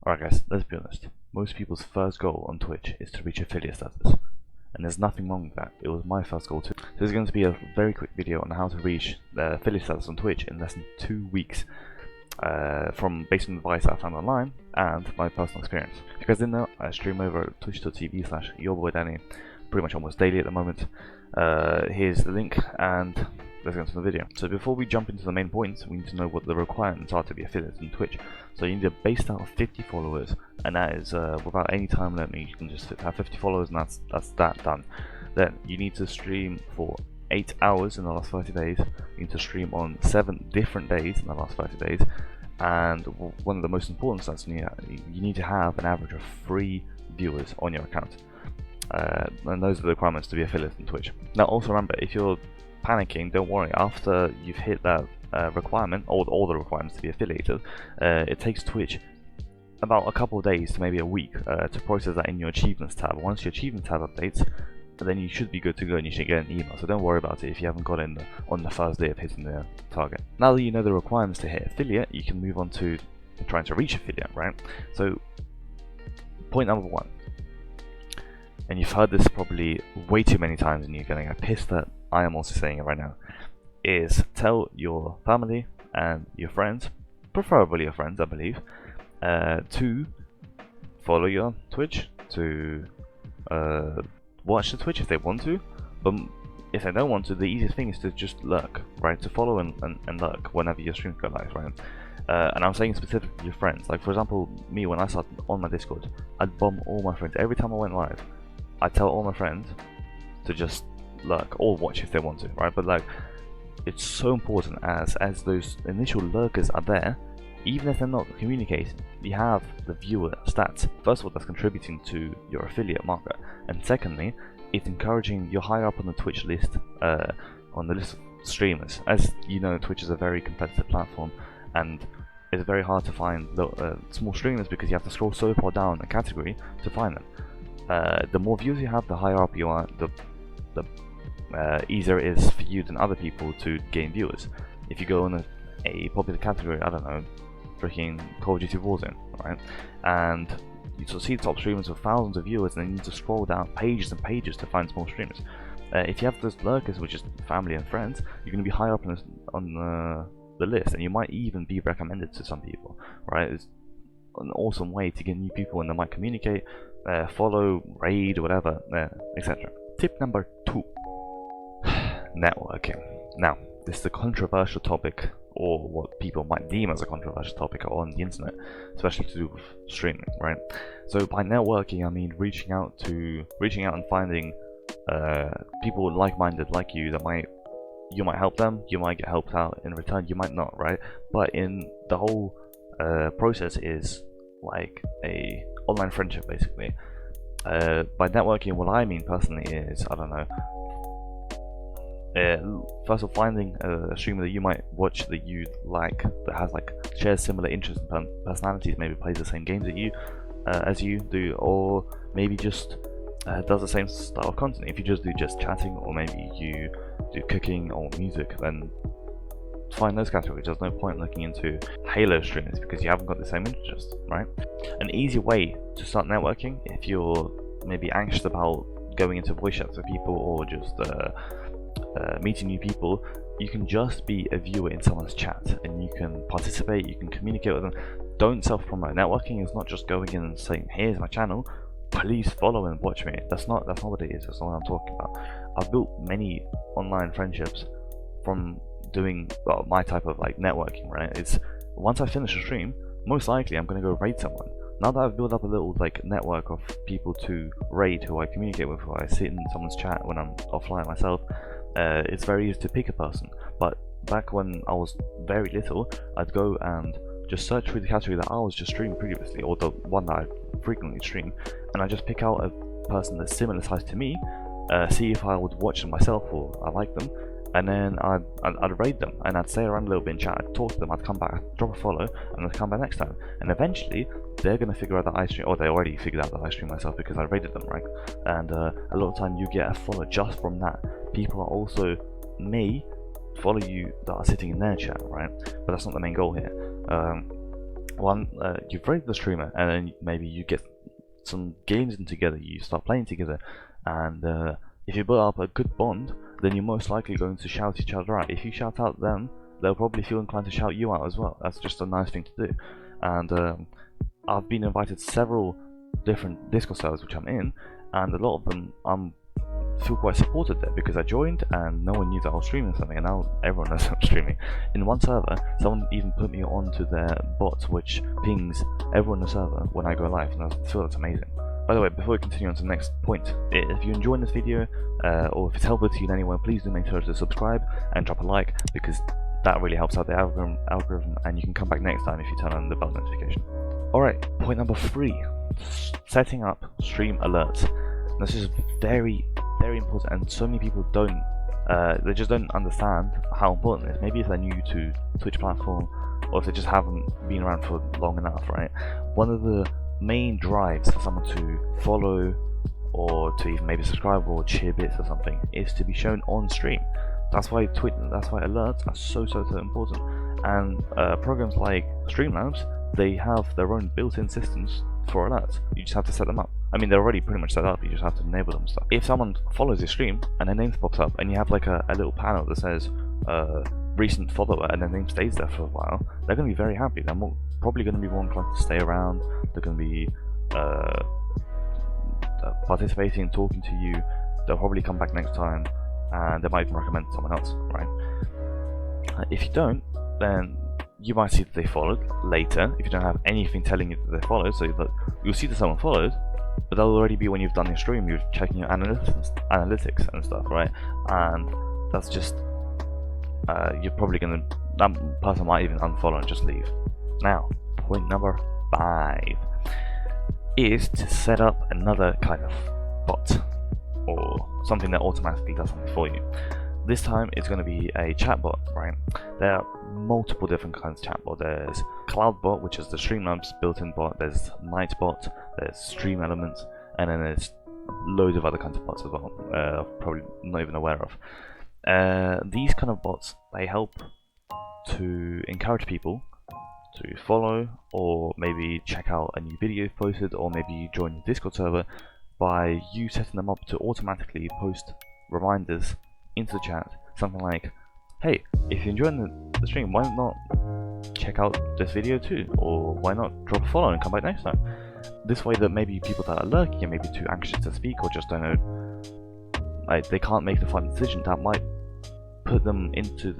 Alright guys, let's be honest. Most people's first goal on Twitch is to reach affiliate status. And there's nothing wrong with that. It was my first goal too. So this is going to be a very quick video on how to reach the affiliate status on Twitch in less than 2 weeks. From based on advice I found online and my personal experience. If you guys didn't know, I stream over at twitch.tv/YourBoyDanny pretty much almost daily at the moment. Here's the link and let's get into the video. So before we jump into the main points, we need to know what the requirements are to be affiliated in Twitch. So you need a base start of 50 followers, and that is without any time limit. You can just have 50 followers and that's that done. Then you need to stream for 8 hours in the last 30 days. You need to stream on 7 different days in the last 30 days. And one of the most important stats, you need to have an average of 3 viewers on your account. And those are the requirements to be affiliated in Twitch. Now also remember, if you're panicking, don't worry. After you've hit that requirement, or all the requirements to be affiliated, it takes Twitch about a couple of days to maybe a week to process that in your achievements tab. Once your achievement tab updates, then you should be good to go and you should get an email. So don't worry about it if you haven't got it on the first day of hitting the target. Now that you know the requirements to hit affiliate, you can move on to trying to reach affiliate, right? So point number 1, and you've heard this probably way too many times and you're getting pissed that I am also saying it right now, is tell your family and your friends, preferably your friends I believe, to follow your Twitch, to watch the Twitch if they want to, but if they don't want to, the easiest thing is to just lurk, right? To follow and lurk whenever your streams go live, right? And I'm saying specifically your friends. Like for example, me, when I started on my Discord, I'd bomb all my friends. Every time I went live, I'd tell all my friends to just lurk or watch if they want to, right? But like, it's so important as those initial lurkers are there, even if they're not communicating, you have the viewer stats. First of all, that's contributing to your affiliate marker, and secondly, it's encouraging you higher up on the Twitch list, on the list of streamers. As you know, Twitch is a very competitive platform, and it's very hard to find small streamers because you have to scroll so far down a category to find them. The more views you have, the higher up you are, the easier it is for you than other people to gain viewers. If you go in a popular category, I don't know, freaking Call of Duty Warzone, right? And you sort of see top streamers with thousands of viewers, and then you need to scroll down pages and pages to find small streamers. If you have those lurkers, which is family and friends, you're going to be higher up on the list, and you might even be recommended to some people, right? It's an awesome way to get new people, and they might communicate, follow, raid, whatever, etc. Tip number 2. Networking. Now, this is a controversial topic, or what people might deem as a controversial topic on the internet, especially to do with streaming, right? So by networking, I mean reaching out and finding people like-minded like you that you might help them, you might get helped out in return, you might not, right? But in the whole process is like a online friendship basically. By networking, what I mean personally is, I don't know, first of all, finding a streamer that you might watch that you like, that has like shares similar interests and personalities, maybe plays the same games as you do, or maybe just does the same style of content. If you just do chatting, or maybe you do cooking or music, then find those categories. There's no point looking into Halo streamers because you haven't got the same interests, right? An easy way to start networking, if you're maybe anxious about going into voice chats with people or just meeting new people, you can just be a viewer in someone's chat and you can participate, you can communicate with them. Don't self-promote. Networking is not just going in and saying, here's my channel, please follow and watch me. That's not what it is. That's not what I'm talking about. I've built many online friendships from doing my type of like networking, right? It's once I finish a stream, most likely I'm going to go raid someone. Now that I've built up a little like network of people to raid, who I communicate with, who I sit in someone's chat when I'm offline myself, it's very easy to pick a person. But back when I was very little, I'd go and just search through the category that I was just streaming previously, or the one that I frequently stream, and I just pick out a person that's similar size to me, see if I would watch them myself or I like them, and then I'd raid them, and I'd stay around a little bit in chat, I'd talk to them, I'd come back, I'd drop a follow, and I'd come back next time. And eventually, they're going to figure out that I stream, or they already figured out that I stream myself because I raided them, right? And a lot of time you get a follow just from that. People are also may follow you that are sitting in their chat, right? But that's not the main goal here. one, you've rated the streamer, and then maybe you get some games in together, you start playing together, and if you build up a good bond, then you're most likely going to shout each other out. If you shout out them, they'll probably feel inclined to shout you out as well. That's just a nice thing to do. And I've been invited to several different Discord servers which I'm in, and a lot of them feel quite supported there, because I joined and no one knew that I was streaming something, and now everyone knows I'm streaming. In one server, someone even put me onto their bot which pings everyone in the server when I go live, and I feel that's amazing. By the way, before we continue on to the next point, if you're enjoying this video, or if it's helpful to you in any way, please do make sure to subscribe and drop a like, because that really helps out the algorithm, and you can come back next time if you turn on the bell notification. Alright, point number 3, setting up stream alerts. This is very, very important, and so many people don't, they just don't understand how important it is. Maybe if they're new to Twitch platform, or if they just haven't been around for long enough, right? One of the main drives for someone to follow, or to even maybe subscribe or cheer bits or something, is to be shown on stream. That's why alerts are so important. And programs like Streamlabs, they have their own built-in systems for alerts. You just have to set them up. I mean, they're already pretty much set up, you just have to enable them and stuff. If someone follows your stream and their name pops up, and you have like a little panel that says recent follower, and their name stays there for a while, they're going to be very happy. They're probably going to be more inclined to stay around. They're going to be participating, talking to you. They'll probably come back next time, and they might even recommend someone else, right? If you don't, then you might see that they followed later, if you don't have anything telling you that they followed, so that you'll see that someone followed, but that'll already be when you've done your stream, you're checking your analytics and stuff, right? And that's just, you're probably gonna, that person might even unfollow and just leave. Now, point number 5 is to set up another kind of bot, or something that automatically does something for you. This time it's going to be a chatbot, right? There are multiple different kinds of chatbot. There's CloudBot, which is the Streamlabs built-in bot. There's Nightbot, there's Stream Elements, and then there's loads of other kinds of bots as well, probably not even aware of. These kind of bots, they help to encourage people to follow, or maybe check out a new video you've posted, or maybe join your Discord server by you setting them up to automatically post reminders into the chat, something like, hey, if you're enjoying the stream, why not check out this video too, or why not drop a follow and come back next time. This way that maybe people that are lurking and maybe too anxious to speak, or just don't know, like, they can't make the final decision, that might put them into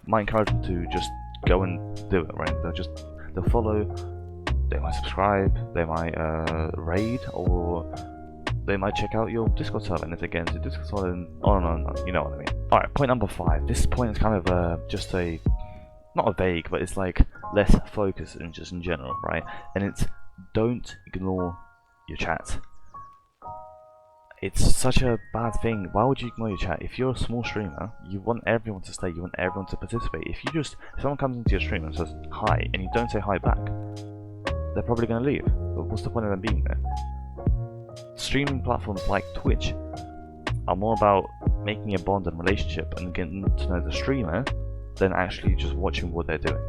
might encourage them to just go and do it, right? They'll follow, they might subscribe, they might raid, or they might check out your Discord server, and if they get into Discord server, and on and on, you know what I mean. Alright, point number 5. This point is kind of just a, not a vague, but it's like less focused and just in general, right? And it's, don't ignore your chat. It's such a bad thing. Why would you ignore your chat? If you're a small streamer, you want everyone to stay, you want everyone to participate. If someone comes into your stream and says hi, and you don't say hi back, they're probably going to leave. But what's the point of them being there? Streaming platforms like Twitch are more about making a bond and relationship and getting to know the streamer than actually just watching what they're doing.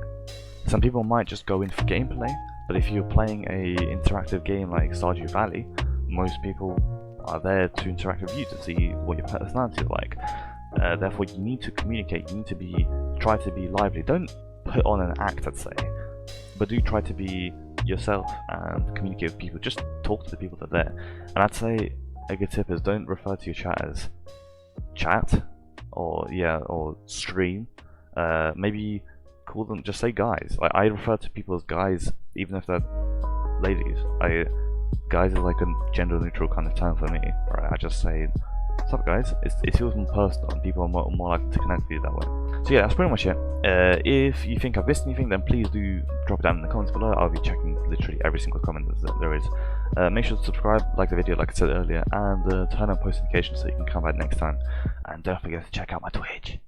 Some people might just go in for gameplay, but if you're playing a interactive game like Stardew Valley, most people are there to interact with you, to see what your personality is like. Therefore, you need to communicate, you need to try to be lively. Don't put on an act, I'd say, but do try to be yourself and communicate with people. Just talk to the people that are there. And I'd say a good tip is, don't refer to your chat as chat, or stream. Maybe call them, just say guys. Like, I refer to people as guys even if they're ladies. Guys is like a gender neutral kind of term for me, right? I just say, what's up guys? It feels more personal, and people are more likely to connect with you that way. So yeah, that's pretty much it. If you think I've missed anything, then please do drop it down in the comments below. I'll be checking literally every single comment that there is. Make sure to subscribe, like the video like I said earlier, and turn on post notifications so you can come back next time. And don't forget to check out my Twitch.